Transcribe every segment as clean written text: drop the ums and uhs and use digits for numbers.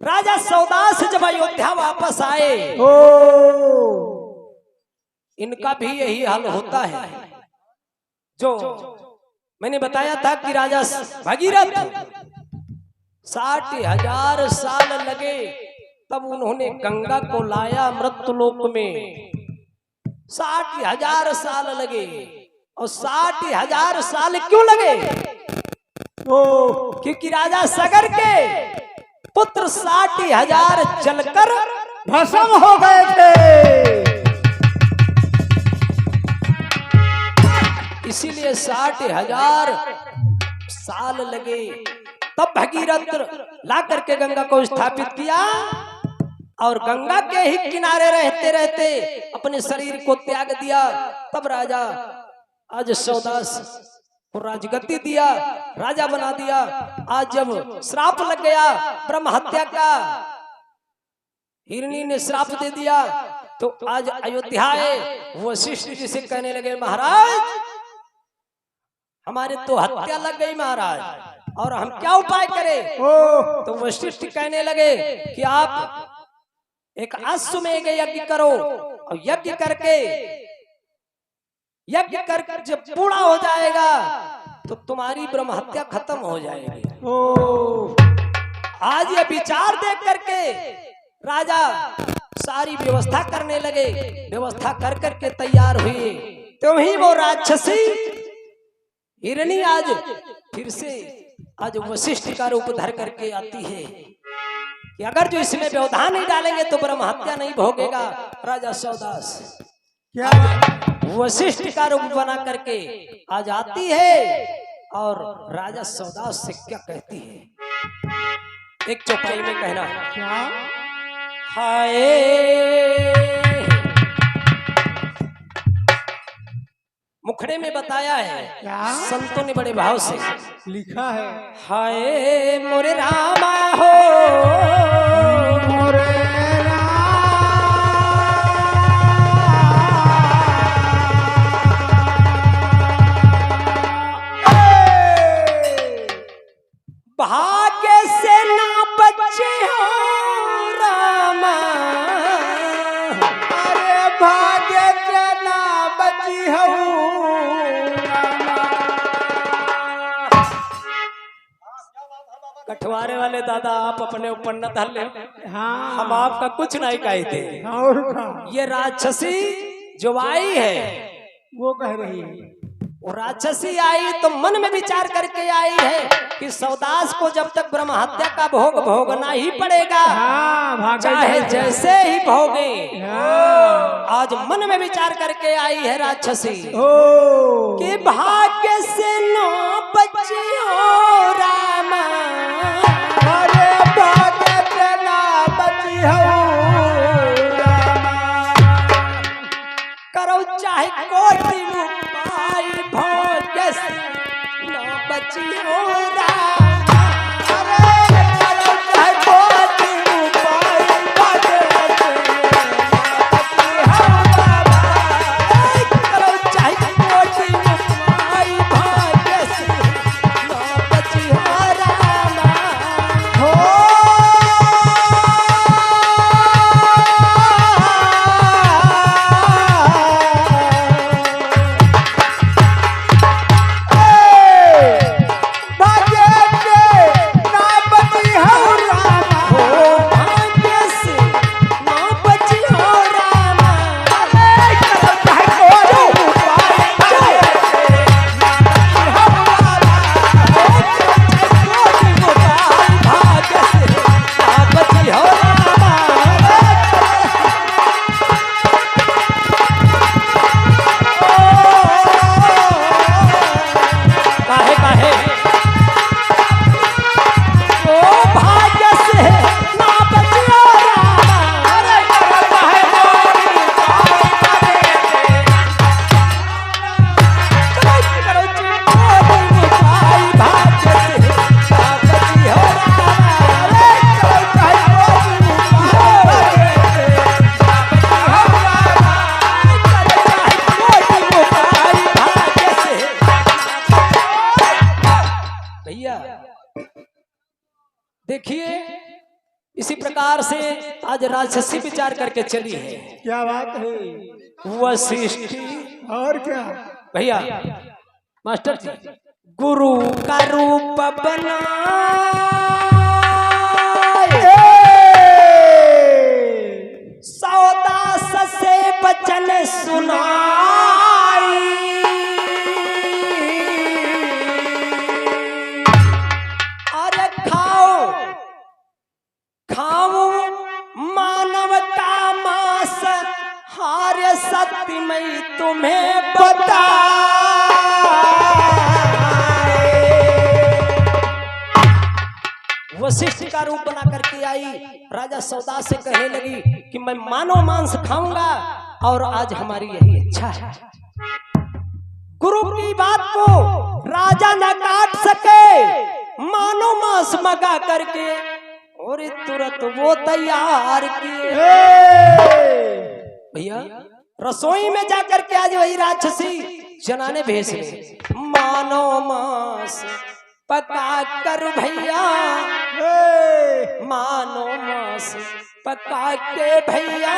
राजा सौदास जब अयोध्या वापस आए, इनका भी यही हाल होता है। जो मैंने बताया था कि राजा भगीरथ 60,000 साल लगे तब उन्होंने गंगा को लाया मृत्युलोक में। 60,000 साल लगे। और 60,000 साल क्यों लगे? क्योंकि राजा सगर के पुत्र 60,000 जलकर भस्म हो गए थे। इसीलिए 60,000 साल लगे। तब भगीरथ ला करके गंगा को स्थापित किया और गंगा के ही किनारे रहते रहते अपने शरीर को त्याग दिया। तब राजा आज सौदास को राजगद्दी दिया, राजा बना दिया। आज जब श्राप लग गया ब्रह्म हत्या का, हिरणी ने श्राप दे दिया, तो आज अयोध्या आए वशिष्ठ जी से कहने लगे, महाराज हमारे तो हत्या लग गई महाराज, और हम क्या उपाय करें? तो वशिष्ठ कहने लगे कि आप एक अश्वमेध यज्ञ करो, और यज्ञ कर जब पूरा हो जाएगा तो तुम्हारी ब्रह्म हत्या खत्म हो जाएगी। आज ये विचार देख करके राजा सारी व्यवस्था करने लगे। व्यवस्था कर करके तैयार हुए, तो ही वो राक्षसी हिरणी आज फिर से आज वशिष्ठ का रूप धर करके आती है कि अगर जो इसमें व्यवधान नहीं डालेंगे तो ब्रह्म हत्या नहीं भोगेगा। राजा सौदास क्या वशिष्ठ का रूप बना करके आज आती है और राजा सौदास से क्या कहती है? एक चौपाई में कहना क्या? हाय मुखड़े में बताया है, संतों ने बड़े भाव से लिखा है। हाय मोरे रामा हो मोरे भाग्य से ना बचे हो रामा, अरे भाग्य से ना बची हो कठवारे वाले दादा, आप अपने ऊपर न धर ले। हाँ, हम आपका कुछ नहीं कहते। और ये राक्षसी जो आई है वो कह रही है, वो राक्षसी आई तो मन में विचार करके आई है कि सौदास को जब तक ब्रह्म हत्या का भोग भोगना ही पड़ेगा। हाँ, चाहे जैसे ही भोगे। हाँ, आज मन में विचार करके आई है राक्षसी कि भाग्य से न बचे हो रामा, अरे भाग्य से ना बची हो रामा, करो चाहे कोटि उपाय भाग्य से न बची हो रामा, अरे करो चाहे कोटि उपाय भाग्य से करो चाहे कोटि उपाय भाग्य से न बची इसी प्रकार से आज राजसी विचार करके चली है। क्या बात है। वशिष्ठ और क्या भैया मास्टर जी, गुरु का रूप बना सौदास से वचन सुनाई, अरे खाओ खाओ मानव का मांस, हार्य सत्य में तुम्हें बता। वशिष्ठ का रूप बना करके आई, राजा सौदास से कहने लगी कि मैं मानव मांस खाऊंगा और आज हमारी यही इच्छा है। गुरु की बात को राजा न काट सके, मानव मांस मंगा करके और तुरंत वो तैयार किए। भैया रसोई में जाकर के आज वही राक्षसी जनाने भेज रहे, मानव मांस पका कर भैया, मानो मांस पका के भैया,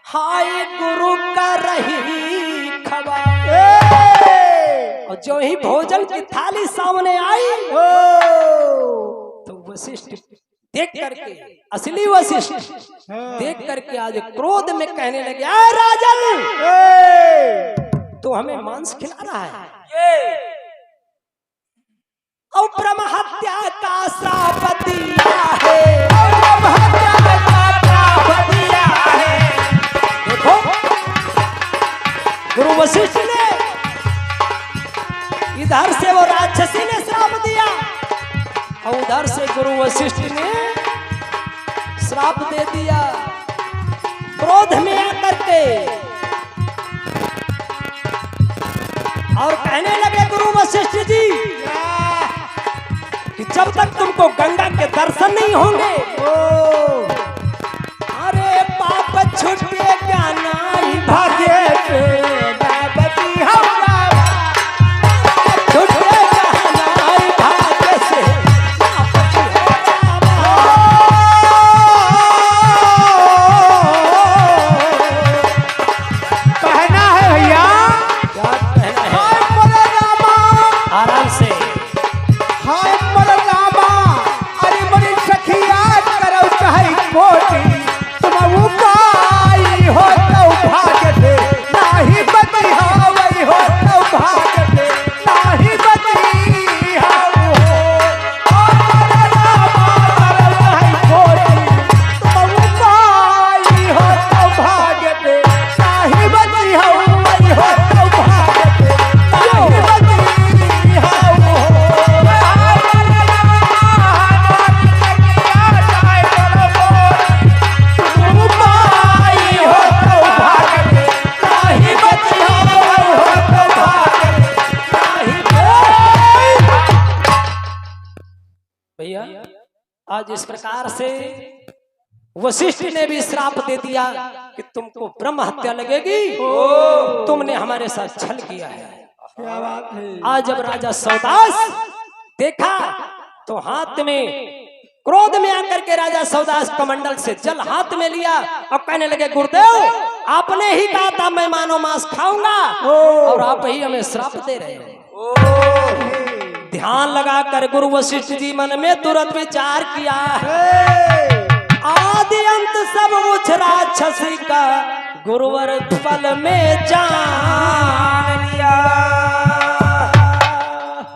हाय गुरु का रही खबर। और जो ही भोजन की थाली सामने आई तो वशिष्ठ देख करके, असली वशिष्ठ देख करके आज क्रोध में कहने लगे, अरे राजन तो हमें मांस खिला रहा है, और ब्रह्म हत्या का श्राप दिया है, ब्रह्म हत्या का श्राप दिया है। देखो गुरु वशिष्ठ ने इधर से वो राक्षसी ने श्राप दिया और उधर से गुरु वशिष्ठ ने श्राप दे दिया। क्रोध में आकर के और कहने लगे गुरु वशिष्ठ जी कि जब तक तुमको गंगा के दर्शन नहीं होंगे, अरे पाप छूटेगा नहीं, भाग्य छूटेगा नहीं, भाग्य से कहना है भैया। क्या कहना है, आराम से। हाय मरलामा, अरे बड़ी सखिया करो चाहे कोटी, तुम उपाय हो तो भाग्य से नाही बची हो, वही हो तो भाग्य से नाही बची हो। मरलामा करो चाहे कोटी, तुम उपाय हो तो भाग्य से नाही बची हो, वही हो तो भाग्य से नाही बची हो। भैया आज इस प्रकार से वशिष्ठ ने भी श्राप दे दिया कि तुमको ब्रह्म हत्या लगेगी, तुमने हमारे साथ छल किया है। क्या बात है। आज जब राजा सौदास देखा तो हाथ में क्रोध में आकर के राजा सौदास कमंडल से जल हाथ में लिया और कहने लगे, गुरुदेव आपने ही कहा था मैं मानव मांस खाऊंगा और आप ही हमें श्राप दे रहे हो। ध्यान लगाकर गुरु वशिष्ठ जी मन में तुरंत विचार किया, आदि अंत सब मुझ राक्षसी का गुरुवर फल में जान लिया।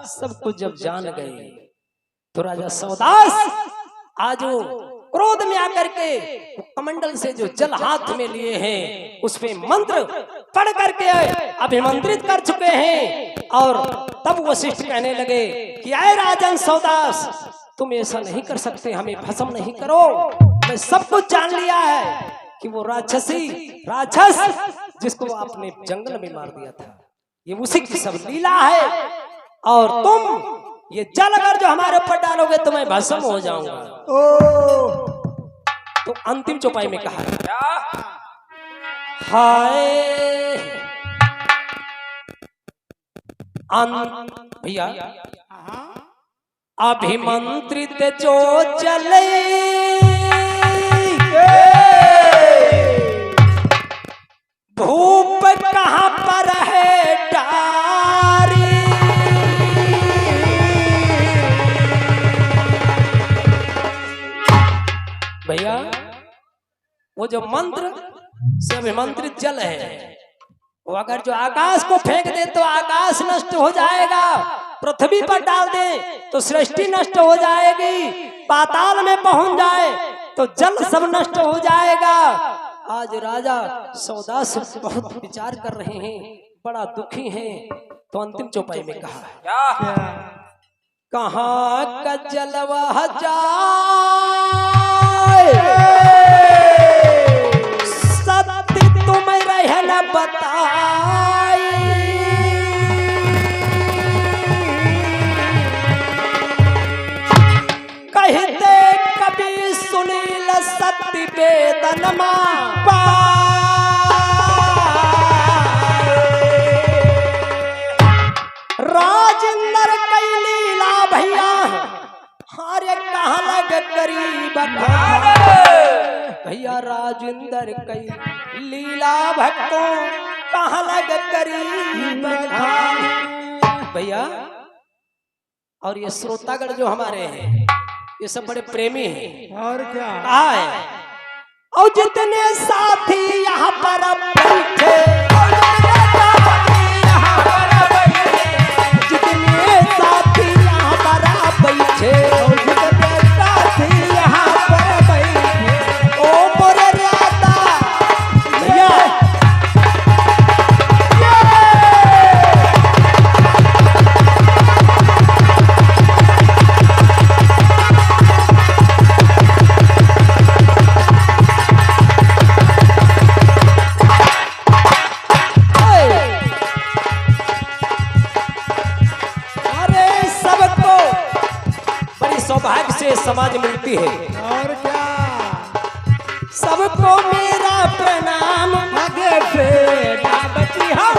सब कुछ जब जान गए तो राजा सौदास आज क्रोध में आकर के कमंडल से जो जल हाथ में लिए हैं उस पे मंत्र पढ़ करके अभिमंत्रित कर चुके हैं। और तब वशिष्ठ कहने लगे कि आए राजन सौदास, तुम ऐसा नहीं कर सकते, हमें भस्म नहीं करो। मैं सब कुछ जान लिया है कि वो राक्षस जिसको आपने जंगल में मार दिया था, ये उसी की सब लीला है। और तुम ये जल अगर जो हमारे ऊपर डालोगे तो मैं भस्म हो जाऊंगा। तो अंतिम चौपाई में कहा, हाय भैया अभिमंत्रित जो चले भैया वो जो मंत्र से अभिमंत्रित जल है, वो अगर जो आकाश को फेंक दे तो आकाश नष्ट हो जाएगा, पृथ्वी पर डाल दे तो सृष्टि नष्ट हो जाएगी, पाताल में पहुंच जाए तो जल सब नष्ट हो जाएगा। आज राजा सौदास बहुत विचार कर रहे हैं, बड़ा दुखी हैं, तो अंतिम चौपाई में कहा है कहाँ का जलवा जाए सत्य तुम रह न बताई, कहते कभी सुनील सत्य वेदनमा राजेंद्र कई लीला भैया हारे कहाँ लग गरीब भैया, राजेंद्र कई लीला भक्तों कहाँ लग गरीब भैया। और ये श्रोतागण जो हमारे हैं ये सब बड़े प्रेमी हैं, और क्या कहा है और जितने साथी यहाँ पर बैठे, जितने साथी यहाँ पर बैठे, ओ मोरे राधा भैया सौभाग्य से समाज मिलती है, और क्या सबको मेरा प्रणाम आगे से ना बची हम